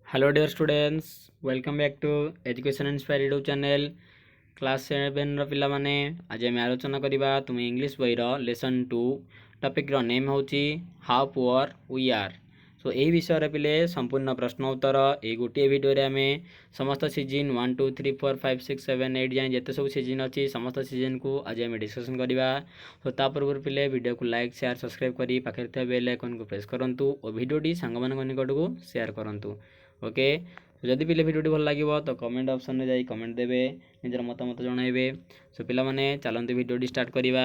Hello dear students, welcome back to Education Inspire YouTube channel. Class 7 ର ପିଲାମାନେ ଆଜି ଆମେ ଆଲୋଚନା କରିବା ତୁମ ଇଂଲିଶ ବହିର ଲେସନ୍ 2 ଟପିକ୍ ର ନେମ୍ ହେଉଛି ହାଉ ପୁଅର୍ वी आर। सो ଏହି ବିଷୟରେ ପିଲେ ସମ୍ପୂର୍ଣ୍ଣ ପ୍ରଶ୍ନ ଉତ୍ତର ଏହି ଗୋଟିଏ ଭିଡ଼ିଓରେ ଆମେ ସମସ୍ତ ସିଜିନ୍ 1 2 3 4 5 6 7 8 ଯାଏଁ ଯେତେ ସବୁ ସିଜିନ୍ ଅଛି ସମସ୍ତ ସିଜିନ୍କୁ ଆଜି ଆମେ ଡିସ୍କସନ୍ କରିବା। ସୋ ତା ପୂର୍ବରୁ ପିଲେ ଭିଡ଼ିଓକୁ ଲାଇକ୍ ସେୟାର ସବସ୍କ୍ରାଇବ୍ କରି ପାଖରେ ଥିବା ବେଲ୍ ଆଇକନ୍କୁ ପ୍ରେସ୍ କରନ୍ତୁ ଓ ଭିଡ଼ିଓଟି ସାଙ୍ଗମାନଙ୍କ ନିକଟକୁ ସେୟାର କରନ୍ତୁ। ओके जदि पिले भिडियोटी भल लगे तो कमेंट ऑप्शन में जाई कमेंट देवे निजर मतामत जणाइबे। सो पिला माने चलंतु भिडियोटी स्टार्ट करिबा।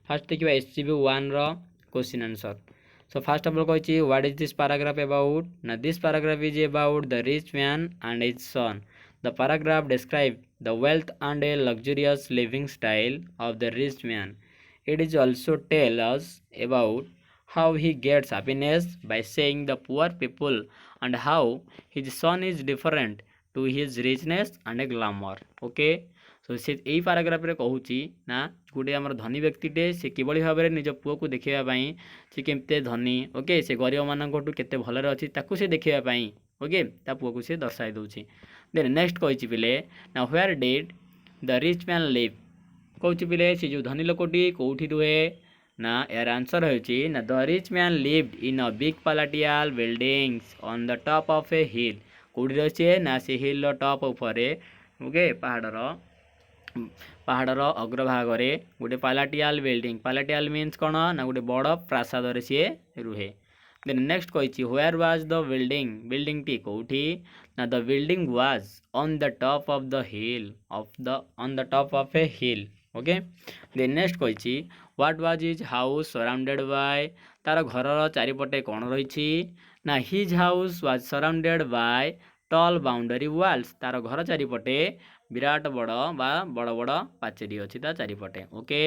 फास्ट देखिबा एससीबी 1 रो question answer. So first of all कहछि what is this paragraph about ना this paragraph is about the rich man and his son. The paragraph describe the wealth and a luxurious living style of the rich man. It is also tell us about how he gets happiness by saying the poor people and how his son is different to his richness and glamour। Okay so से यही paragraph रे कहूची ना गोटे आमर धनी व्यक्तिटे से किभली भाव निज पुओ को देखिबा पई से केमते धनी ओके से गरीब मानकटू केते भलरे अछि ताकू से देखिबा पई ओके ता पुओ को से दर्शाई दउची। देन नेक्स्ट कहूची पिले ना where did the rich man live. कहूची पिले से जो धनी लोकटी कोठी रुहे ना यार आंसर होची ना the rich man lived in a big palatial buildings on the top of a hill. कोठी रचे ना से हिल रो टॉप ऊपर ओके पहाड़र अग्रभाग गोटे पैलेटियल बिल्डिंग पैलेटियल मीन्स कौन ना गोटे बड़ प्रासाद रे सी रुहे। देन नेक्स्ट कही where was the building building टी कौटी ना the building was on the top of the hill on the top of a hill okay. Then next कही what was his house surrounded by तार घर चारिपटे कौन रही ना his house was surrounded by tall boundary walls तार घर चारिपटे विराट बड़ बा बड़ बड़ पाचेरी अच्छी ता चारिपटे ओके।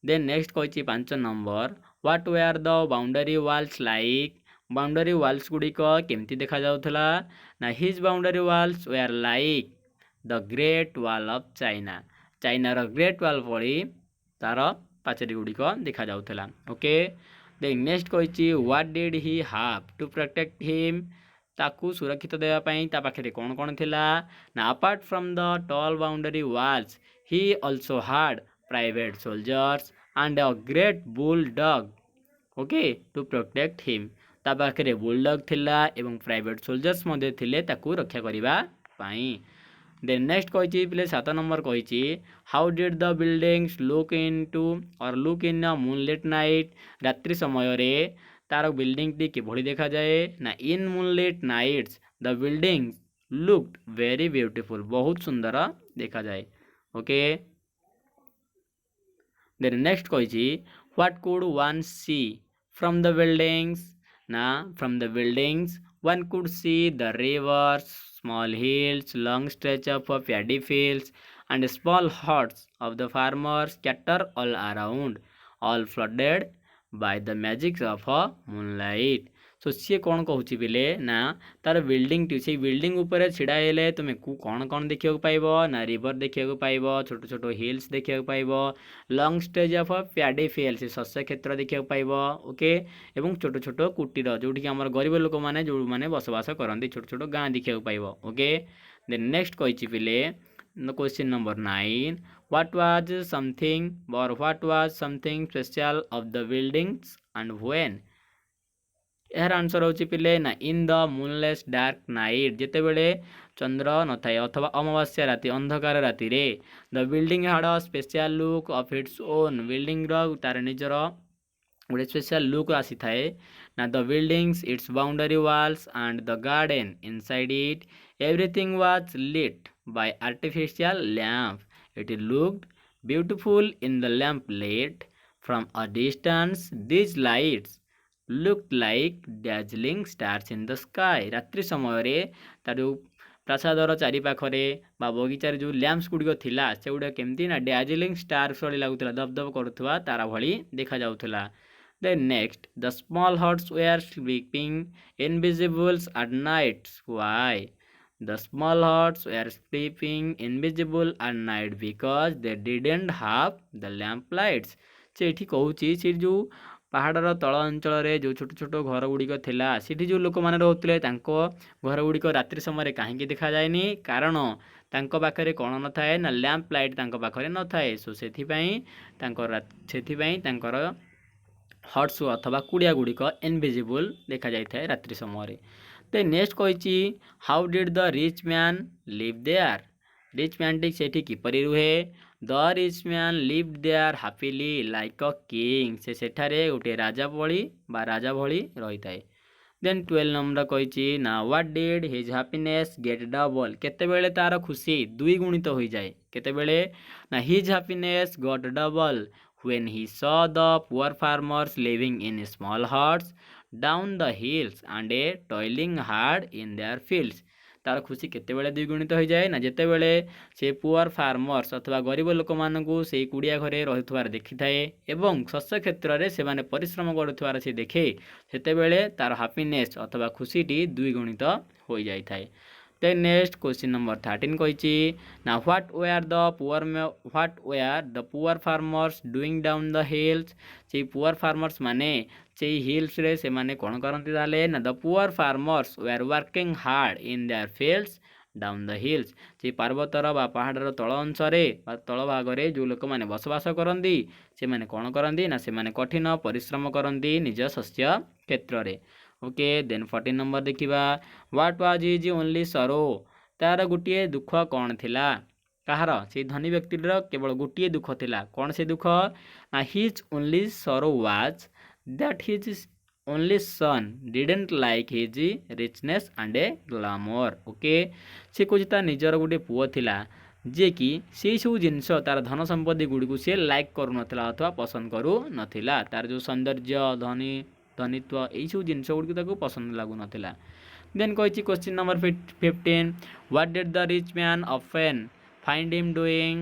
देन नेक्स्ट कही 5 number what were the boundary walls like boundary walls गुड़िक केमती देखा जाउथला ना his boundary walls were like the great wall of China चाइनार ग्रेट वाल पड़ी तार पाचेरी गुड़िक देखा जाउथला ओके। देन नेक्स्ट कही what did he have to protect him ताकू सुरक्षित देवाई ता पाखे कौन कौन थिला ना apart from the tall boundary walls he also had private soldiers and a great bull dog okay to protect him ता पाखे बुलडॉग थिला एवं प्राइवेट सोल्जर्स मध्य थिले ताकू रक्षा करिबा पाई। देन नेक्स्ट कही पिले 7 नंबर कही how did the buildings look into or look in a moonlight night रात्रि समय रे तार बिल्डिंग टी किभली देखा जाए ना in moonlight nights the building looked very beautiful बहुत सुंदर देखा जाए ओके। देन नेक्स्ट कही what could one see from the buildings ना from the buildings one could see the rivers small hills long stretch of paddy fields and small huts of the farmers scatter all around all flooded by the magic of a moonlight। सो सी कौन कहूँ बिले ना तार building T से building ऊपर छिड़ा हेले तुम्हें कौन कौन देखा पाइब ना रिवर देखा पाइब छोट छोट हिल्स देखा पाइब लंग स्टेज ऑफ प्याडी फिल्ड शस्य क्षेत्र देखा पाइब ओके एवं छोट छोट कुटीर जोटि आम गरीब लोक मैंने जो मैंने बसवास करती छोट छोट गाँ देखा पाइब ओके। देन नेक्स्ट कही पिले question number 9 what was something or what was something special of the buildings and when यार आंसर होची पिले ना in the moonless dark night जिते बेले चंद्र न थाए अथवा अमावास्या राति अंधकार राति रे the building had a special look of its own building रो तार निजर गोटे स्पेशल लुक आसी थाए ना the buildings its boundary walls and the garden inside it everything was lit by artificial lamp it looked beautiful in the lamp light from a distance these lights looked like dazzling stars in the sky रात्रि समय रे तार जो प्रासादर चारिपाखरे बा बगीचार जो lamps गुड़िक थिला से गुड़ा केमती ना डैजलिंग स्टार्स भली लगुला दबदब करुवा तारा भली देखा जाउथला। Then next the small huts were sleeping invisibles at nights why the small huts were sleeping invisible at night because they didn't have the lamp lights से कहूँ से जो ପାହାଡ଼ର ତଳ ଅଞ୍ଚଳରେ ଯେଉଁ ଛୋଟ ଛୋଟ ଘର ଗୁଡ଼ିକ ଥିଲା ସେଠି ଯେଉଁ ଲୋକମାନେ ରହୁଥିଲେ ତାଙ୍କ ଘର ଗୁଡ଼ିକ ରାତ୍ରି ସମୟରେ କାହିଁକି ଦେଖାଯାଏନି? କାରଣ ତାଙ୍କ ପାଖରେ କ'ଣ ନଥାଏ ନା ଲ୍ୟାମ୍ପ ଲାଇଟ୍ ତାଙ୍କ ପାଖରେ ନଥାଏ। ସୋ ସେଥିପାଇଁ ତାଙ୍କର ହଟ୍ସ ଅଥବା କୁଡ଼ିଆ ଗୁଡ଼ିକ ଇନଭିଜିବୁଲ୍ ଦେଖାଯାଇଥାଏ ରାତ୍ରି ସମୟରେ। ତ ନେକ୍ସଟ କହିଛି how did the rich man live there? Rich ମ୍ୟାନ୍ଟି ସେଠି କିପରି ରୁହେ? The rich man live there happily like a king. ସେ ସେଠାରେ ଗୋଟିଏ ରାଜା ଭଳି ରହିଥାଏ। ଦେନ୍ 12 ନମ୍ବର କହିଛି ନା what did his happiness get double? କେତେବେଳେ ତାର ଖୁସି ଦ୍ୱିଗୁଣିତ ହୋଇଯାଏ? କେତେବେଳେ ନା his happiness got double when he saw the poor farmers living in small huts down the hills and toiling hard in their fields। ତାର ଖୁସି କେତେବେଳେ ଦ୍ୱିଗୁଣିତ ହୋଇଯାଏ? ନା ଯେତେବେଳେ ସେ ପୁଅର ଫାର୍ମର୍ସ ଅଥବା ଗରିବ ଲୋକମାନଙ୍କୁ ସେଇ କୁଡ଼ିଆ ଘରେ ରହୁଥିବାର ଦେଖିଥାଏ ଏବଂ ଶସ୍ୟ କ୍ଷେତ୍ରରେ ସେମାନେ ପରିଶ୍ରମ କରୁଥିବାର ସେ ଦେଖେ, ସେତେବେଳେ ତାର ହାପିନେସ୍ ଅଥବା ଖୁସିଟି ଦ୍ୱିଗୁଣିତ ହୋଇଯାଇଥାଏ। Then next question number 13 କହିଛି ନା what were the poor farmers doing down the hills? ସେଇ ପୁଅର ଫାର୍ମର୍ସ ମାନେ ସେଇ ହିଲ୍ସରେ ସେମାନେ କ'ଣ କରନ୍ତି ତାହେଲେ? ନା the poor farmers were working hard in their fields down the hills। ସେଇ ପର୍ବତର ବା ପାହାଡ଼ର ତଳ ଅଂଶରେ ବା ତଳ ଭାଗରେ ଯେଉଁ ଲୋକମାନେ ବସବାସ କରନ୍ତି ସେମାନେ କ'ଣ କରନ୍ତି? ନା ସେମାନେ କଠିନ ପରିଶ୍ରମ କରନ୍ତି ନିଜ ଶସ୍ୟ କ୍ଷେତ୍ରରେ। ଓକେ, ଦେନ୍ 14 ନମ୍ବର ଦେଖିବା ହ୍ୱାଟ୍ ୱାଜ୍ ହିଜ୍ ଓନ୍ଲି ସରୋ? ତାର ଗୋଟିଏ ଦୁଃଖ କ'ଣ ଥିଲା? କାହାର? ସେଇ ଧନୀ ବ୍ୟକ୍ତିର କେବଳ ଗୋଟିଏ ଦୁଃଖ ଥିଲା। କ'ଣ ସେ ଦୁଃଖ? ନା his only sorrow was that his only son didn't like his richness and glamour. Okay, ସେ କହୁଛି ତା ନିଜର ଗୋଟିଏ ପୁଅ ଥିଲା ଯିଏକି ସେଇ ସବୁ ଜିନିଷ ତାର ଧନ ସମ୍ପତ୍ତି ଗୁଡ଼ିକୁ ସେ ଲାଇକ୍ କରୁନଥିଲା ଅଥବା ପସନ୍ଦ କରୁନଥିଲା। ତାର ଯେଉଁ ସୌନ୍ଦର୍ଯ୍ୟ ଧନୀତ୍ୱ ଏଇସବୁ ଜିନିଷ ଗୁଡ଼ିକୁ ତାକୁ ପସନ୍ଦ ଲାଗୁନଥିଲା। ଦେନ୍ କହିଛି question number 15 what did the rich man often find him doing?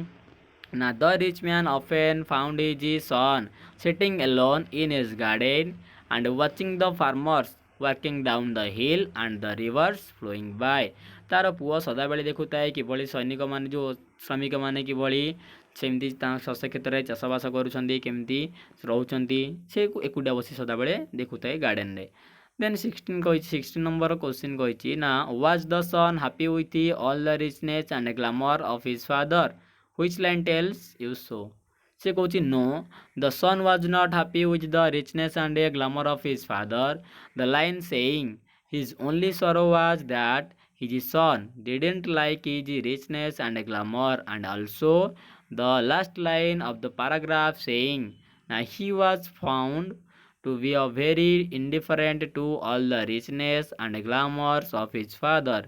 ନା the rich man often found his son sitting alone in his garden and watching the farmers working down the hill and the rivers flowing by। ତାର ପୁଅ ସଦାବେଳେ ଦେଖୁଥାଏ କିଭଳି ସୈନିକମାନେ ଯେଉଁ ଶ୍ରମିକମାନେ କିଭଳି ସେମିତି ତାଙ୍କ ଶସ୍ୟ କ୍ଷେତ୍ରରେ ଚାଷବାସ କରୁଛନ୍ତି, କେମିତି ରହୁଛନ୍ତି, ସେ ଏକୁଟିଆ ବସି ସଦାବେଳେ ଦେଖୁଥାଏ ଗାର୍ଡେନରେ। ଦେନ୍ 16 ନମ୍ବର କ୍ୱେଶ୍ଚିନ୍ କହିଛି ନା was the son happy with all the richness and glamour of his father? Which line tells you so? ସେ କହୁଛି no, the son was not happy with the richness and glamour of his father. The line saying his only sorrow was that his son didn't like his richness and glamour, and also the last line of the paragraph saying now he was found to be a very indifferent to all the richness and glamours of his father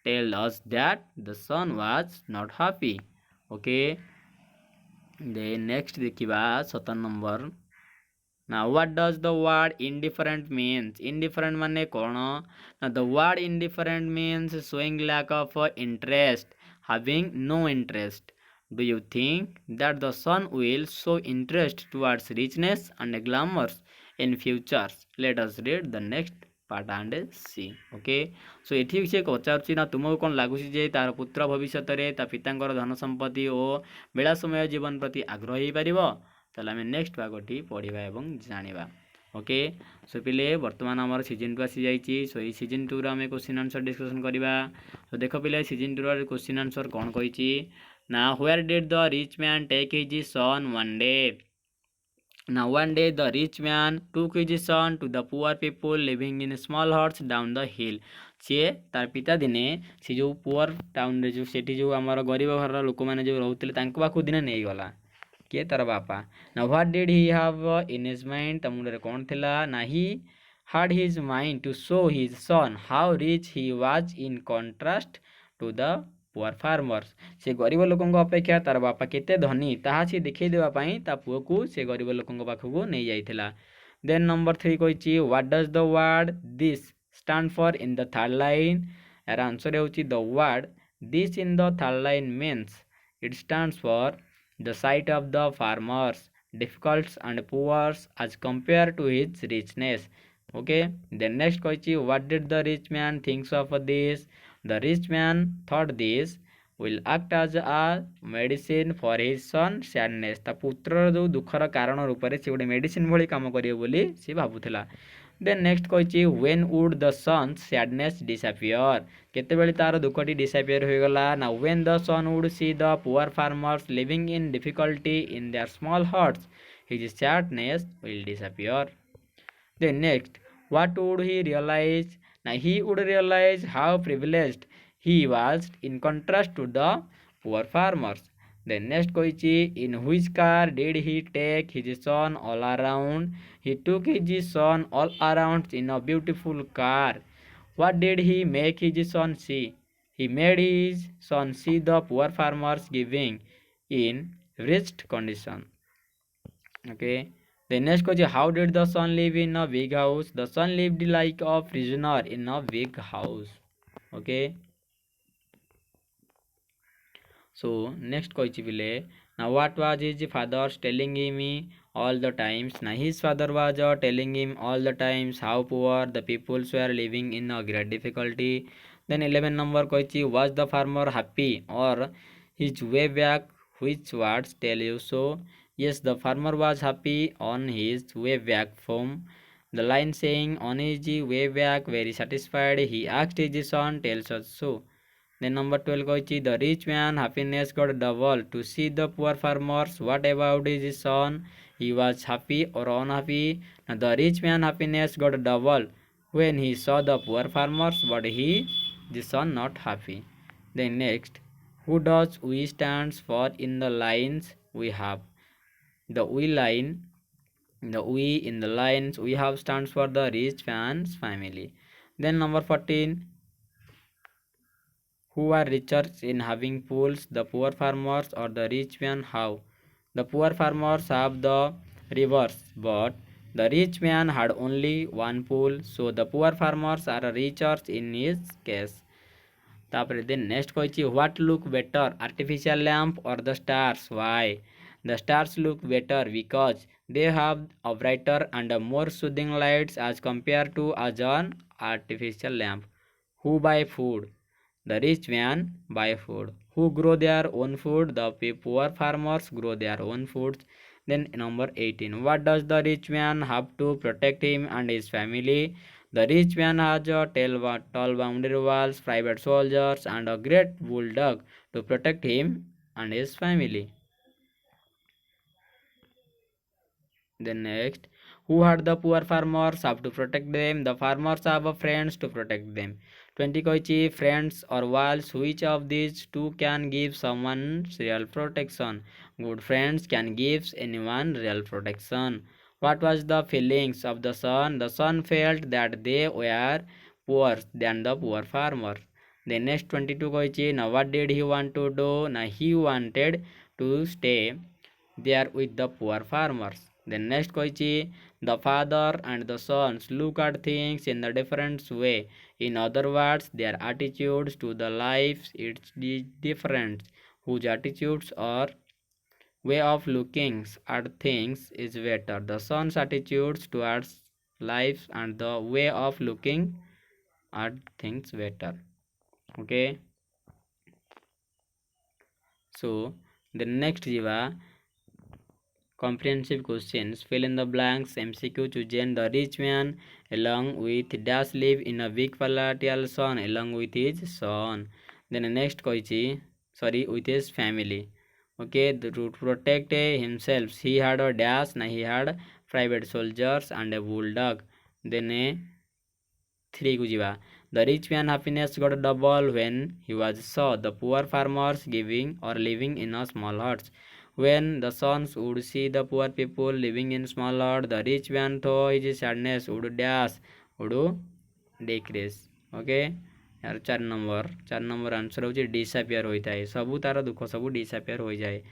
tell us that the son was not happy। Okay, then next ଦେଖିବା 17 number ନା what does the word indifferent means? indifferent ମାନେ କ'ଣ? ନା the word indifferent means showing lack of interest, having no interest। Do you think that the son will show interest towards richness and glamours in future? Let us read the next part and see। Okay, so ଏଠି ସେ ପଚାରୁଛି ନା ତୁମକୁ କ'ଣ ଲାଗୁଛି ଯେ ତାର ପୁତ୍ର ଭବିଷ୍ୟତରେ ତା ପିତାଙ୍କର ଧନ ସମ୍ପତ୍ତି ଓ ବିଳାସମୟ ଜୀବନ ପ୍ରତି ଆଗ୍ରହ ହେଇପାରିବ? ତାହେଲେ ଆମେ ନେକ୍ସଟ ଭାଗଟି ପଢ଼ିବା ଏବଂ ଜାଣିବା। ଓକେ, ସୋ ପିଲେ ବର୍ତ୍ତମାନ ଆମର ସିଜନ୍ 2 ଆସିଯାଇଛି। ସୋ ଏଇ ସିଜନ୍ 2ର ଆମେ କ୍ୱେଶ୍ଚିନ୍ ଆନ୍ସର ଡିସ୍କସନ୍ କରିବା। ସୋ ଦେଖ ପିଲେ ସିଜନ୍ 2ର କ୍ୱେଶ୍ଚିନ୍ ଆନ୍ସର କ'ଣ କହିଛି ନା where did the rich man take his son one day? Now one day the rich man took his son to the poor people living in small huts down the hill। ସିଏ ତାର ପିତା ଦିନେ ସେ ଯେଉଁ ପୁଅର ଟାଉନରେ ଯେଉଁ ସେଠି ଯେଉଁ ଆମର ଗରିବ ଘରର ଲୋକମାନେ ଯେଉଁ ରହୁଥିଲେ ତାଙ୍କ ପାଖକୁ ଦିନେ ନେଇଗଲା। କିଏ? ତାର ବାପା। Now what did he have in his mind? ତା ମୁଣ୍ଡରେ କ'ଣ ଥିଲା? ନା he had his mind to show his son how rich he was in contrast to the ପୁଅର ଫାର୍ମର୍ସ। ସେ ଗରିବ ଲୋକଙ୍କ ଅପେକ୍ଷା ତାର ବାପା କେତେ ଧନୀ ତାହା ସେ ଦେଖାଇ ଦେବା ପାଇଁ ତା ପୁଅକୁ ସେ ଗରିବ ଲୋକଙ୍କ ପାଖକୁ ନେଇଯାଇଥିଲା। ଦେନ୍ ନମ୍ବର 3 କହିଛି what does the word this stand for in the third line? ଏହାର ଆନ୍ସର ହେଉଛି the word this in the third line means it stands for the sight of the farmers difficult and poor as compared to his richness। Okay, then next କହିଛି what did the rich man thinks of this? The rich man thought this will act as a medicine for his son sadness। ତା ପୁତ୍ରର ଯେଉଁ ଦୁଃଖର କାରଣ ରୂପରେ ସେ ଗୋଟେ medicine ଭଳି କାମ କରିବ ବୋଲି ସେ ଭାବୁଥିଲା। ଦେନ୍ ନେକ୍ସଟ କହିଛି when would the son's sadness disappear। କେତେବେଳେ ତାର ଦୁଃଖଟି ଡିସାପିୟର ହୋଇଗଲା ନା when the son would see the poor farmers living in difficulty in their small huts his sadness will disappear। Then next, what would he realize? Now he would realize how privileged he was in contrast to the poor farmers। Then next koichi in which car did he take his son all around? He took his son all around in a beautiful car। What did he make his son see? He made his son see the poor farmers living in wretched condition। Okay. The next question, how did the son live in a big house? The son lived like a prisoner in a big house। Okay. So next question bile, now what was his father telling him all the times? Now his father was telling him all the times how poor the people were living in a great difficulty। Then 11 number question, was the farmer happy or his way back? Which words tell you so? Yes, the farmer was happy on his way back home। The line saying on his way back very satisfied he asked his son tells us so। Then number 12 କହିଛି the rich man happiness got double to see the poor farmers। What about his son? He was happy or unhappy? Now, the rich man happiness got double when he saw the poor farmers, but he the son not happy। Then next, who does we stands for in the lines we have? The we line, the we in the lines we have stands for the rich man's family। Then number 14, who are richer in having pools, the poor farmers or the rich man have? The poor farmers have the rivers, but the rich man had only one pool, so the poor farmers are richer in his case। तापर then next कहछि what look better, artificial lamp or the stars? Why? The stars look better because they have a brighter and a more soothing lights as compared to an artificial lamp। Who buy food? The rich man buy food. Who grow their own food? The poor farmers grow their own foods। Then number 18, what does the rich man have to protect him and his family? The rich man has a tall boundary walls, private soldiers, and a great bulldog to protect him and his family। Then next, who had the poor farmers have to protect them? The farmers have a friends to protect them। 20 କହିଛି friends or walls, which of these two can give someone real protection? Good friends can give anyone real protection। What was the feelings of the son? The son felt that they were poor than the poor farmer। The next 22 କହିଛି now what did he want to do? Now he wanted to stay there with the poor farmers। Then next କହିଛି the father and the sons look at things in a different way। In other words, their attitudes to the life it's different। Whose attitudes or way of looking at things is better? The son's attitudes towards life and the way of looking at things better। Okay, so the next jiva comprehensive questions, fill in the blanks। MCQ chosen the rich man along with dash live in a big palatial son along with his son। Then next koichi sorry with his family। Okay, to protect himself he had a dash, na he had private soldiers and a bulldog। Then 3 ku jiba the rich man happiness got double when he was saw the poor farmers giving or living in a small huts। When the sons would see the poor people living in small huts, the rich man thought his sadness would dash would decrease। Okay, यार 4 number answer होची disappear होई थाए, सबु तार दुख सबु disappear होई जाए।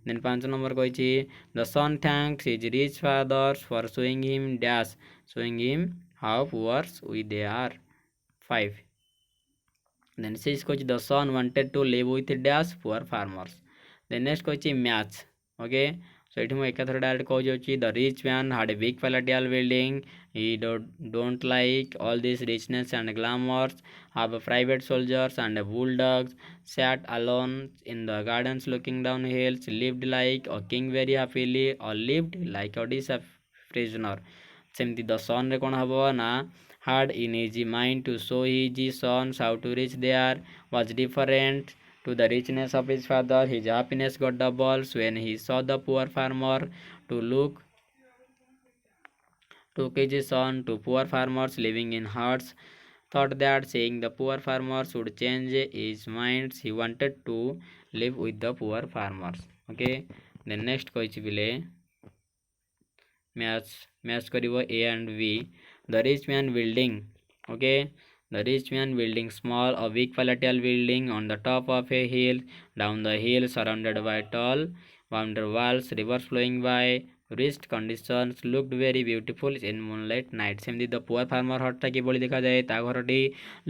देन 5 नंबर कहिछि the son thanked his rich fathers for showing him dash, showing him how poor they are। 5 then 6 coach the son wanted to live with dash poor farmers। The next coach match। Okay, so ये एकाथर direct कह जाऊँगी the rich man had a big palatial building he don't like all this richness and glamours have a private soldiers and a bulldogs sat alone in the gardens looking down hills lived like a king very happily or lived like a prisoner सेमती the सन रे कौन हम ना had in his mind to show his sons how to reach there was different to the richness of his father. His happiness got doubles when he saw the poor farmer to look took his son to poor farmers living in huts. Thought that seeing the poor farmers would change his mind. He wanted to live with the poor farmers. Okay. Then next କହିଛି ପିଲେ match କରିବ A and B. The rich man building. Okay. The rich man building small a big palatial building on the top of a hill. Down the hill surrounded by tall boundary walls, rivers flowing by. Wrist conditions looked very beautiful in moonlight night. सेमती the poor farmer हटटा किभଳି ଦେଖାଯାଏ ତା ଘରଟି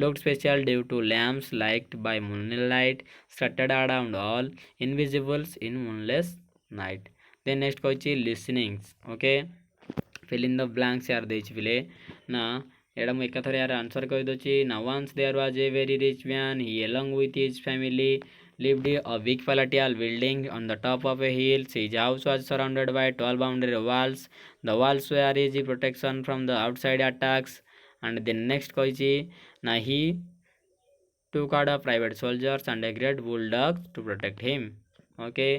looked special due to lamps lighted by moonlight scattered around all invisibles in moonless night. Then next କହିଛି listenings. Okay, fill in the blanks यार ଦେଇଛି ପିଲେ ନା एड़ा मु एकाथरे यार आंसर कहि दछि ना once there was a very rich man he along with his family lived a big palatial building on the top of a hill. His house was surrounded by tall boundary walls. The walls were easy protection from the outside attacks. And the next କହିଛି ନା he took out a private soldiers and a great bulldog to protect him. Okay,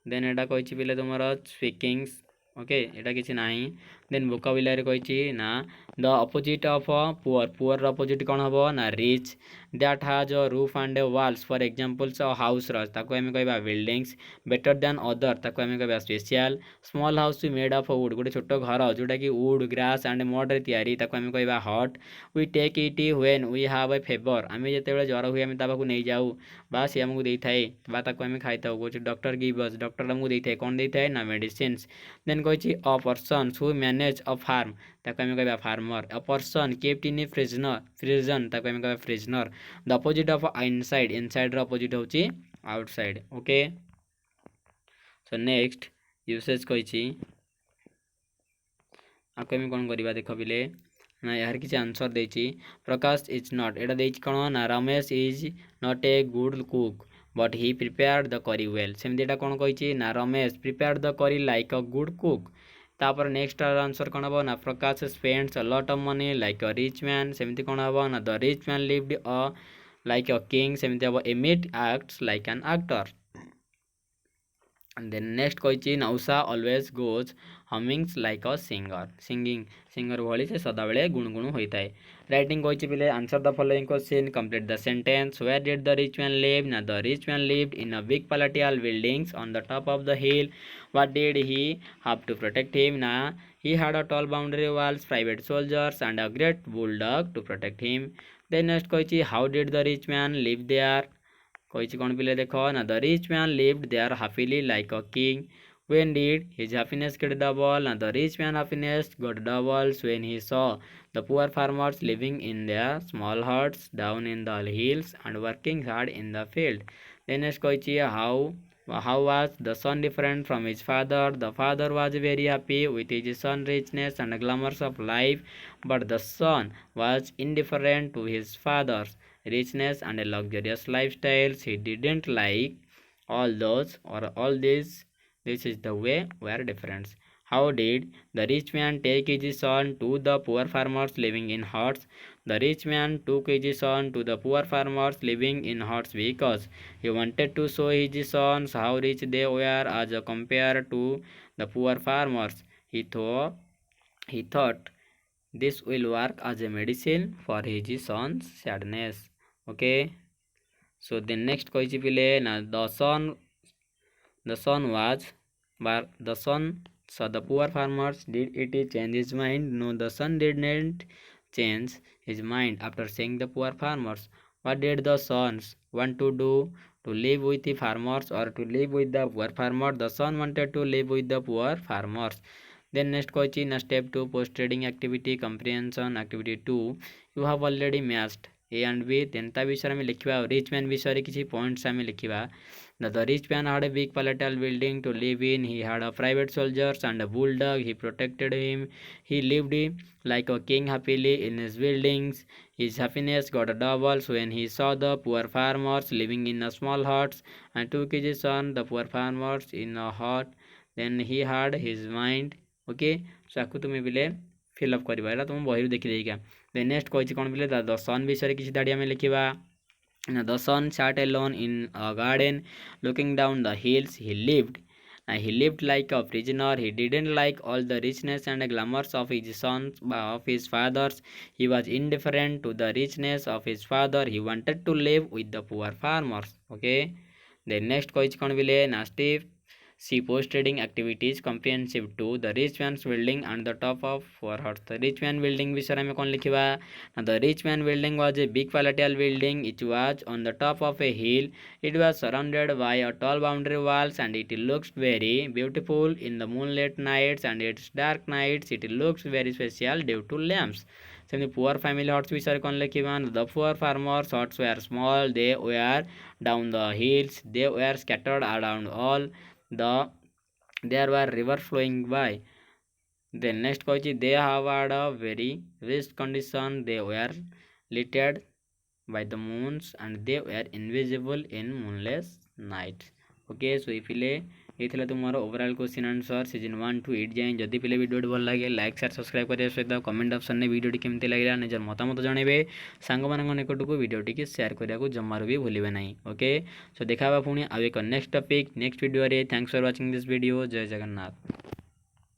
then एटा କହିଛି पिले तुमर speakings. Okay, एटा किछि नाही. Then vocabulary କହିଛି ना the opposite of poor. Poor opposite कौन हबो ना rich. That has a roof and a walls. For examples of house रस ताको हमें कहबा buildings. Better than other ताको हमें कहबा special. Small house made of wood. गोटे छोटो घर जोटा कि wood grass and mud रे तयारी ताको हमें कहबा hut. We take it when we have a fever. आमे जेतेबेले ज्वर हुए आमे ता पाखु नै जाऊ बा से हमकु देई थाए बा ताको हमें खाइताऊ गोचे डॉक्टर गिव अस डॉक्टर हमकु देई थाए कोन देई थाए ना मेडिसिन्स. देन कहछि a person who manage a farm ताको हमें कहबा farmer. A person kept in a prison ताको हमें कहबा prisoner. The opposite of inside row opposite होछि outside. Okay, so next usage कहछि आको हमें कोन करिबा देखो बिले ना यार किसी आंसर देछि प्रकाश इज नॉट एटा देछि कोन ना Ramesh is not a good cook but he prepared the curry well. सेमती एटा कोन कहिछि ना Ramesh prepared the curry like a good cook. तापर नेक्स्ट आंसर कौन हम ना Prakash spends a lot of money like a rich man. सेमती कौन हम ना the rich man lived a like a king. सेमती हम Amit acts like an actor. And then next कहछि ना Usha always goes hummings like a singer भली से सदाबेले गुणगुण होइताए. राइटिंग कहछि पिले answer the following question complete the sentence. Where did the rich man live ना the rich man lived in a big palatial buildings on the top of the hill. What did he have to protect him ना he had a tall boundary walls private soldiers and a great bulldog to protect him. Then next कहछि how did the rich man live there କହିଛି कौन पिले देखो ना the rich man lived there happily like a king. When did his happiness get double? And the rich man happiness got doubles when he saw the poor farmers living in their small huts down in the hills and working hard in the field. Then next कहछि how was the son different from his father? The father was very happy with his son richness and glamours of life, but the son was indifferent to his father's richness and a luxurious lifestyles. He didn't like all those or all these. This is the way we are different. How did the rich man take his son to the poor farmers living in huts? The rich man took his son to the poor farmers living in huts because he wanted to show his sons how rich they were as compared to the poor farmers. He thought this will work as a medicine for his son's sadness. Okay, so the next कहछि पिले ना the son was but the son saw the poor farmers. Did it change his mind? No, the son didn't change his mind after seeing the poor farmers. What did the sons want to do? To live with the farmers or to live with the poor farmer? The son wanted to live with the poor farmers. Then next question step 2 post trading activity comprehension activity 2 you have already matched A and B. then ता विषय में लिखिबा rich man विषय रे किछि points हमें लिखिबा The rich man had a big palatial building to live in. He had a private soldiers and a bulldog. He protected him. He lived like a king happily in his buildings. His happiness got double when he saw the poor farmers living in a small huts and took his son, the poor farmers, in a hut. Then he had his mind. Okay, so आपको तुम्हें बिले fill up करवा तुम बही देखी देगा then next कही कौन बिले द सन विषय किसी दाड़ी आम लिखा the son sat alone in a garden looking down the hills. He lived like a prisoner. He didn't like all the richness and glamours of his sons, of his fathers. He was indifferent to the richness of his father. He wanted to live with the poor farmers. Okay. The next question will nasty. See post trading activities comprehensive to the rich man's building and the top of four huts. The rich man building विषय में कौन लिखिबा ना the rich man building was a big palatial building. It was on the top of a hill. It was surrounded by a tall boundary walls and it looks very beautiful in the moonlit nights and its dark nights. It looks very special due to lamps. So the poor family huts विषय कौन लिखिबा the poor farmers huts were small. They were down the hills. They were scattered around all the there were river flowing by. The next question they have had a very rich condition. They were lit by the moons and they were invisible in moonless night. Okay, so if ये तुम overall question answer season 1 to 8 जाए जदि पे video भल लगे like share subscribe करने सहित comment option में वीडियो केमती लगे निजर मतामत जनइबे सांग मान निकट को वीडियो टी शेयर करने को जमार भी भूलिए ना ओके सो देखा पुणी आउ एक नेक्स्ट टॉपिक नेक्स्ट वीडियो रे thanks for watching this video जय जगन्नाथ।